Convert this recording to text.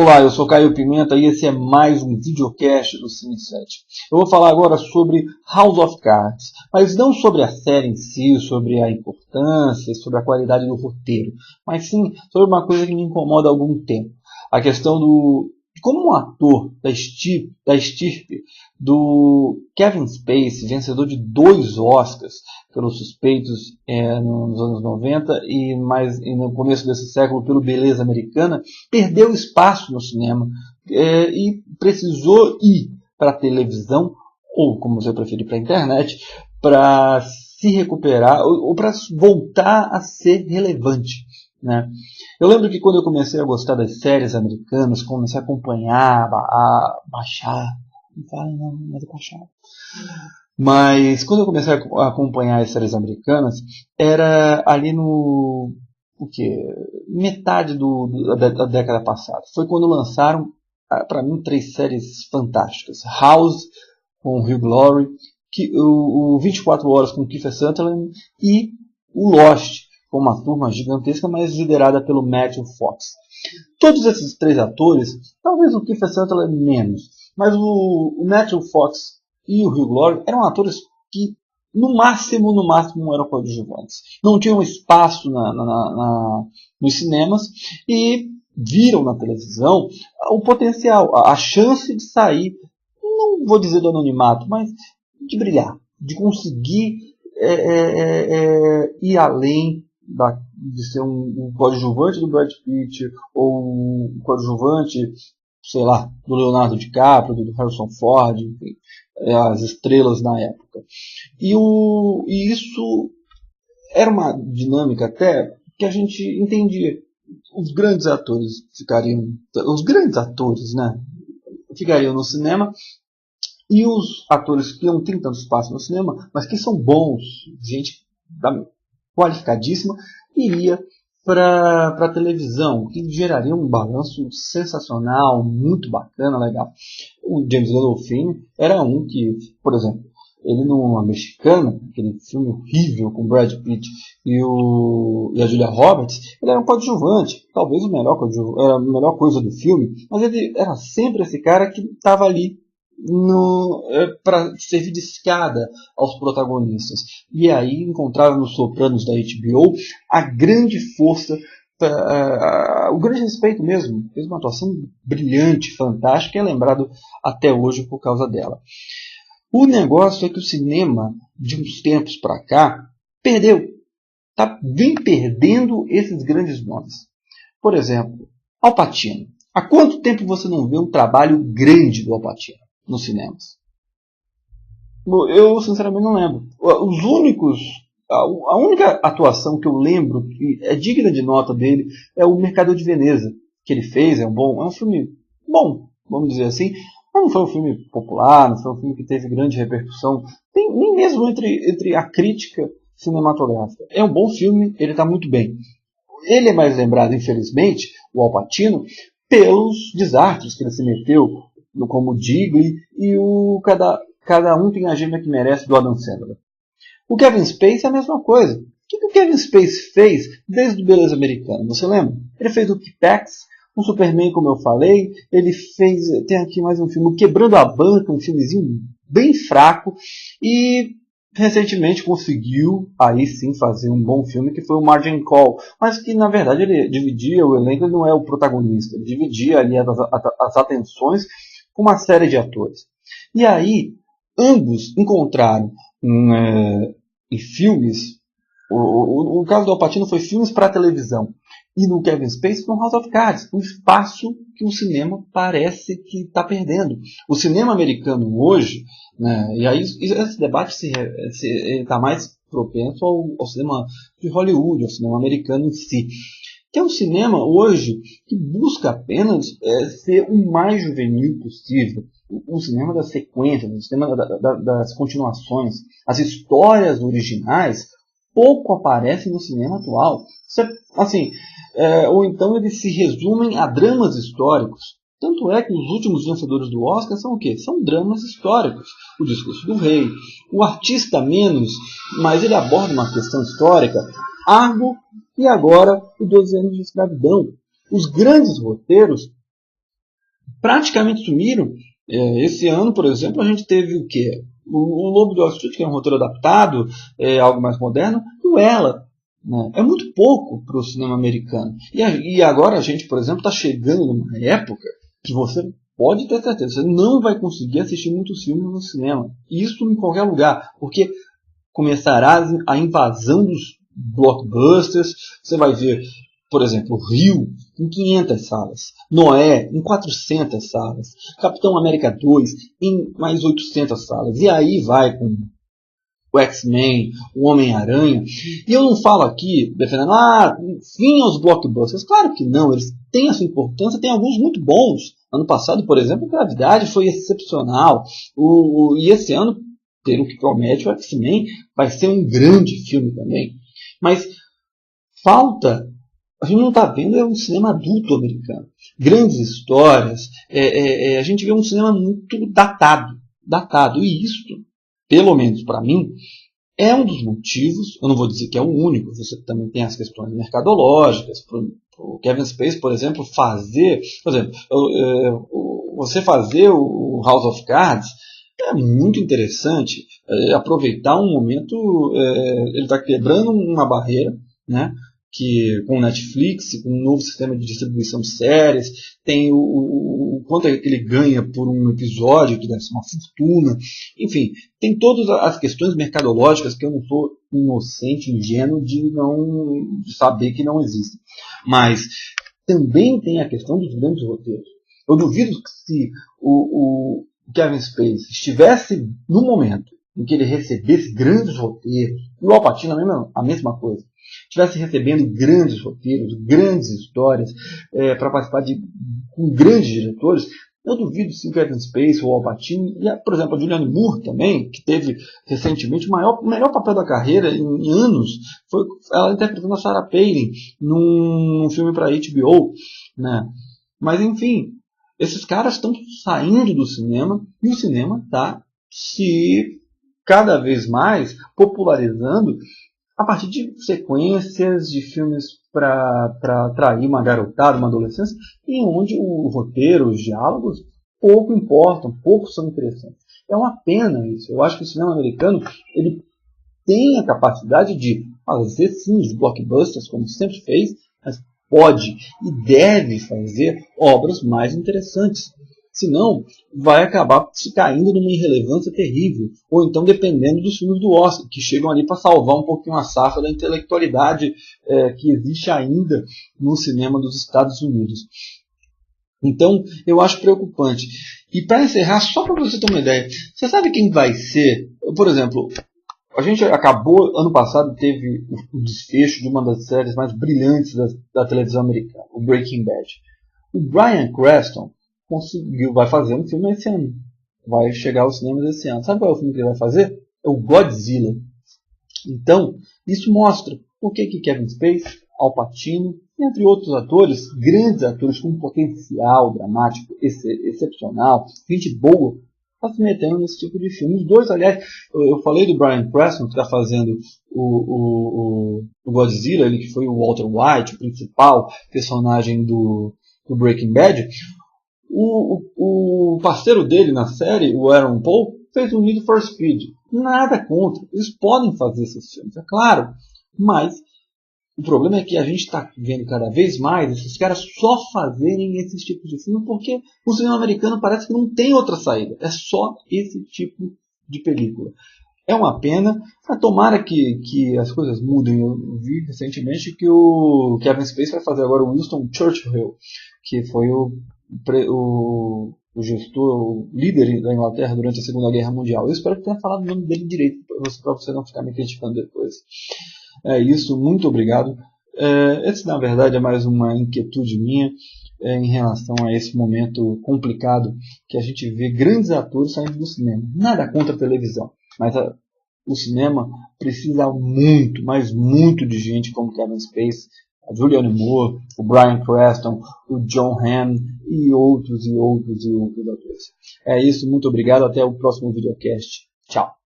Olá, eu sou Caio Pimenta e esse é mais um videocast do Cine 7. Eu vou falar agora sobre House of Cards, mas não sobre a série em si, sobre a importância, sobre a qualidade do roteiro, mas sim sobre uma coisa que me incomoda há algum tempo. A questão de como um ator da estirpe do Kevin Spacey, vencedor de 2 Oscars pelos Suspeitos nos anos 90 e no começo desse século pelo Beleza Americana, perdeu espaço no cinema e precisou ir para a televisão, ou como você preferir, para a internet, para se recuperar ou para voltar a ser relevante, né? Eu lembro que quando eu comecei a gostar das séries americanas, comecei a acompanhar, a baixar, mas quando eu comecei a acompanhar as séries americanas, era ali no metade da década passada. Foi quando lançaram, para mim, 3 séries fantásticas: House com Hugh Laurie, o 24 Horas com Kiefer Sutherland e o Lost, com uma turma gigantesca, mas liderada pelo Matthew Fox. Todos esses 3 atores, talvez o Kiefer Sutherland menos, mas o Matthew Fox e o Hugh Laurie eram atores que no máximo eram coadjuvantes. Não tinham espaço nos cinemas e viram na televisão o potencial, a chance de sair, não vou dizer do anonimato, mas de brilhar, de conseguir ir além de ser um coadjuvante do Brad Pitt ou um coadjuvante, sei lá, do Leonardo DiCaprio, do Harrison Ford, enfim, as estrelas na época. E isso era uma dinâmica até que a gente entendia. Os grandes atores ficariam no cinema, e os atores que não têm tanto espaço no cinema, mas que são bons, gente qualificadíssima, iria para a televisão, que geraria um balanço sensacional, muito bacana, legal. O James Gandolfini era um que, por exemplo, ele no Mexicana, aquele filme horrível com Brad Pitt e a Julia Roberts, ele era um coadjuvante, talvez era a melhor coisa do filme, mas ele era sempre esse cara que estava ali para servir de escada aos protagonistas. E aí encontrava nos Sopranos da HBO a grande força, o grande respeito mesmo. Fez uma atuação brilhante, fantástica, e é lembrado até hoje por causa dela. O negócio é que o cinema, de uns tempos para cá, vem perdendo esses grandes nomes. Por exemplo, Al Pacino. Há quanto tempo você não vê um trabalho grande do Al Pacino nos cinemas? Eu sinceramente não lembro. A única atuação que eu lembro que é digna de nota dele é o Mercador de Veneza, que ele fez. É um filme bom, vamos dizer assim, mas não foi um filme popular, não foi um filme que teve grande repercussão, nem mesmo entre a crítica cinematográfica. É um bom filme, ele está muito bem. Ele é mais lembrado, infelizmente, o Al Pacino, pelos desastres que ele se meteu, como Digley e cada um tem a gêmea que merece, do Adam Sandler. O Kevin Spacey é a mesma coisa. O que o Kevin Spacey fez desde o Beleza Americana? Você lembra? Ele fez o Kick-Ass, um Superman, como eu falei. Ele tem aqui mais um filme, Quebrando a Banca, um filmezinho bem fraco. E recentemente conseguiu, aí sim, fazer um bom filme, que foi o Margin Call. Mas que, na verdade, ele dividia o elenco, ele não é o protagonista. Ele dividia ali as atenções com uma série de atores. E aí, ambos encontraram em filmes. O caso do Al Pacino foi filmes para televisão. E no Kevin Spacey foi um House of Cards, um espaço que o cinema parece que está perdendo. O cinema americano hoje, né, e aí esse debate está mais propenso ao cinema de Hollywood, ao cinema americano em si, que é um cinema hoje que busca apenas ser o mais juvenil possível. Um cinema das sequências, um cinema das continuações. As histórias originais pouco aparecem no cinema atual. Ou então eles se resumem a dramas históricos. Tanto é que os últimos vencedores do Oscar são o quê? São dramas históricos. O Discurso do Rei, O Artista Menos, mas ele aborda uma questão histórica. Argo, e agora o 12 anos de escravidão. Os grandes roteiros praticamente sumiram. Esse ano, por exemplo, a gente teve o quê? O Lobo de Wall Street, que é um roteiro adaptado, algo mais moderno, e o Ela. Né? É muito pouco para o cinema americano. E agora a gente, por exemplo, está chegando numa época que você pode ter certeza, você não vai conseguir assistir muitos filmes no cinema. Isso em qualquer lugar, porque começará a invasão dos blockbusters. Você vai ver, por exemplo, Rio em 500 salas, Noé em 400 salas, Capitão América 2 em mais 800 salas, e aí vai com o X-Men, o Homem-Aranha. E eu não falo aqui defendendo, fim aos blockbusters. Claro que não, eles têm a sua importância, tem alguns muito bons. Ano passado, por exemplo, a Gravidade foi excepcional. E esse ano, pelo que promete, o X-Men vai ser um grande filme também. Mas falta, a gente não está vendo um cinema adulto americano. Grandes histórias, a gente vê um cinema muito datado. E isso, pelo menos para mim, é um dos motivos, eu não vou dizer que é o único, você também tem as questões mercadológicas, o Kevin Spacey, por exemplo, você fazer o House of Cards é muito interessante, aproveitar um momento, ele está quebrando uma barreira, né? Que com o Netflix, com um novo sistema de distribuição de séries, tem o quanto ele ganha por um episódio, que deve ser uma fortuna, enfim, tem todas as questões mercadológicas que eu não sou inocente, ingênuo de saber que não existem. Mas também tem a questão dos grandes roteiros. Eu duvido que se o Kevin Spacey estivesse no momento em que ele recebesse grandes roteiros, e o Al Pacino a mesma coisa, estivesse recebendo grandes roteiros, grandes histórias, para participar com grandes diretores, eu duvido se o Kevin Spacey ou o Al Pacino, e, por exemplo, a Julianne Moore também, que teve recentemente o melhor papel da carreira em anos, foi ela interpretando a Sarah Palin num filme para HBO, né? Mas enfim, esses caras estão saindo do cinema e o cinema está se cada vez mais popularizando a partir de sequências de filmes para atrair uma garotada, uma adolescência, em onde o roteiro, os diálogos, pouco importam, pouco são interessantes. É uma pena isso. Eu acho que o cinema americano ele tem a capacidade de fazer sim os blockbusters, como sempre fez, mas pode e deve fazer obras mais interessantes. Senão, vai acabar se caindo numa irrelevância terrível. Ou então dependendo dos filmes do Oscar, que chegam ali para salvar um pouquinho a safra da intelectualidade que existe ainda no cinema dos Estados Unidos. Então, eu acho preocupante. E para encerrar, só para você ter uma ideia, você sabe quem vai ser? Por exemplo, a gente acabou, ano passado, teve o desfecho de uma das séries mais brilhantes da televisão americana, o Breaking Bad. O Bryan Cranston vai fazer um filme esse ano. Vai chegar aos cinemas esse ano. Sabe qual é o filme que ele vai fazer? É o Godzilla. Então, isso mostra por que Kevin Spacey, Al Pacino, entre outros atores, grandes atores com um potencial dramático excepcional, gente boa, está se metendo nesse tipo de filme. Os dois, aliás, eu falei do Bryan Cranston, que está fazendo o Godzilla, ele que foi o Walter White, o principal personagem do Breaking Bad. O parceiro dele na série, o Aaron Paul, fez o Need for Speed. Nada contra. Eles podem fazer esses filmes, é claro. Mas o problema é que a gente está vendo cada vez mais esses caras só fazerem esses tipos de filme porque o cinema americano parece que não tem outra saída. É só esse tipo de película. É uma pena, mas tomara que as coisas mudem. Eu vi recentemente que o Kevin Spacey vai fazer agora o Winston Churchill, que foi o gestor, o líder da Inglaterra durante a Segunda Guerra Mundial. Eu espero que tenha falado o nome dele direito, para você não ficar me criticando depois. É isso, muito obrigado. Esse, na verdade, é mais uma inquietude minha em relação a esse momento complicado que a gente vê grandes atores saindo do cinema. Nada contra a televisão, mas o cinema precisa muito, mas muito de gente como Kevin Spacey, a Julianne Moore, o Bryan Cranston, o John Hamm e outros atores. É isso, muito obrigado, até o próximo videocast. Tchau.